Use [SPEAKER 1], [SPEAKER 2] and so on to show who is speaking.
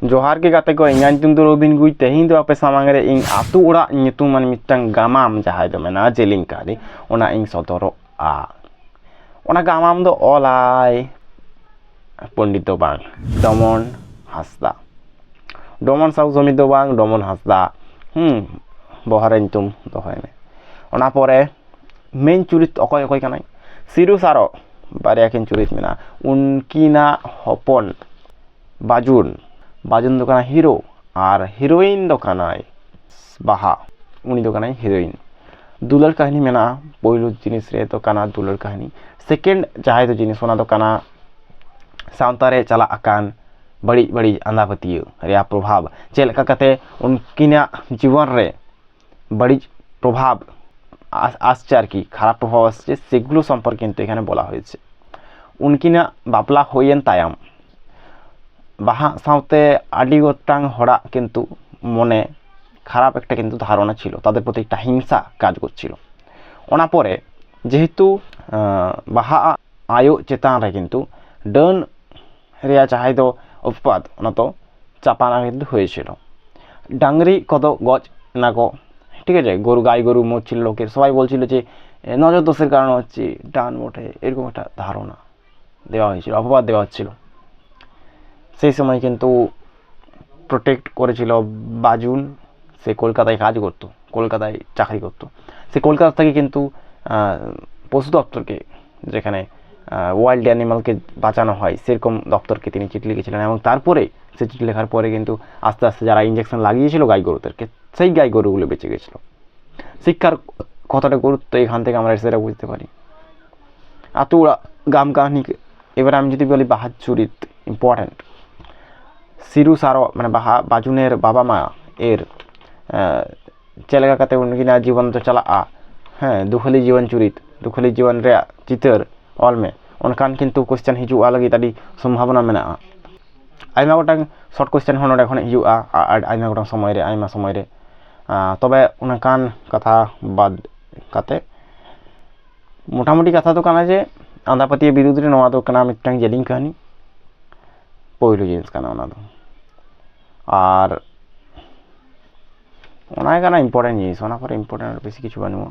[SPEAKER 1] जोहार के गाते को इंगा nyutum do Robin Gui tehin do ape samang re ing atu ora nyutuman mitang gamam jahai do mena jeling kali ona ing sodoro a ona gamam do olai Pondito bang Domon Hasda Domon sau zomi do bang Domon Hasda bohare nyutum do hoy me ona pore main churit okoy okoy kanai Siru Saro barya kin churit mena unkina hopon बाजुन दो काना हिरो और heroine दो कानाय बाहा उनी दो कानाय heroine दुलर कहानी मेना पहिलो जिनिस रे तो काना दुलर कहानी सेकेंड जहाय तो जिनिस ओना दो काना सावतारे चला आकान बड़ी बड़ी अंधापतियो रे प्रभाव चेलका कते उनकिना जीवन रे बड़ी प्रभाव আসছে আর কি খারাপ প্রভাব আসছে সেগুলো সম্পর্কে কিন্তু এখানে বলা হয়েছে উনকিনা বাপলা হইয়েন তায়াম বাহা সাউতে আডি গোটাং হড়া কিন্তু মনে খারাপ একটা কিন্তু ধারণা ছিল তাদের প্রতি একটা হিংসা কাজ করছিল ওনা পরে যেহেতু বাহা আয়ো চেতান রে কিন্তু ডন রিয়া চাহাই তো উৎপাদ ওনা তো চাপানা কিন্তু হয়েছিল ডাংরি কত গজ নাগো ঠিক আছে গরু গাই গরু মরছিল লোকের সবাই বলছিল যে নজর দোষের কারণে হচ্ছে ডান মোটে এরকম একটা ধারণা দেওয়া হয়েছিল অপবাদ দেওয়া হচ্ছিল সেই সময় কিন্তু প্রোটেক্ট করেছিল বাজুন সে কলকাতায় কাজ করত কলকাতায় চাকরি করত সে কলকাতা থেকে কিন্তু পশু দপ্তরকে যেখানে ওয়াইল্ড অ্যানিমালকে বাঁচানো হয় সেরকম দপ্তরকে তিনি চিঠি লিখেছিলেন এবং তারপরে সে চিঠি লেখার পরে কিন্তু আস্তে আস্তে যারা ইঞ্জেকশন লাগিয়েছিল গাই গরুদেরকে সেই গাই গরুগুলো বেঁচে গেছিল শিক্ষার কতটা গুরুত্ব এখান থেকে আমরা সেটা বুঝতে পারি আতুরা গাম কাহিনী এবার আমি যদি বলি বাহার চুরিত ইম্পর্ট্যান্ট সিরু সারো মানে বাজুনের বাবা মা এর চেলেগাকাতে উনকিনা জীবন তো চালা হ্যাঁ দুখলি জীবন চুরিত দুখলি জীবন রে চিতর অলমে অনকান কিন্তু কোশ্চেন হিজুआ লাগি তাদি সম্ভাবনা মেনা আইমা গোটাং শর্ট কোশ্চেন হনডে এখন হিজুआ আইমা গোটাং সময় রে আইমা সময় রে তবে অনকান কথা বাদ কাতে মোটামুটি কথা তো কানা যে আন্ধাপাতিয়া বিরুদ্ধে নওয়া তো কানা মিটাং জেলিং কাহিনী পহিলো জিনিস কানা ওনা তো আর ওনায় কানা ইম্পর্টেন্ট জিনিস ওনা পরে ইম্পর্টেন্ট বেশি কিছু বানুয়া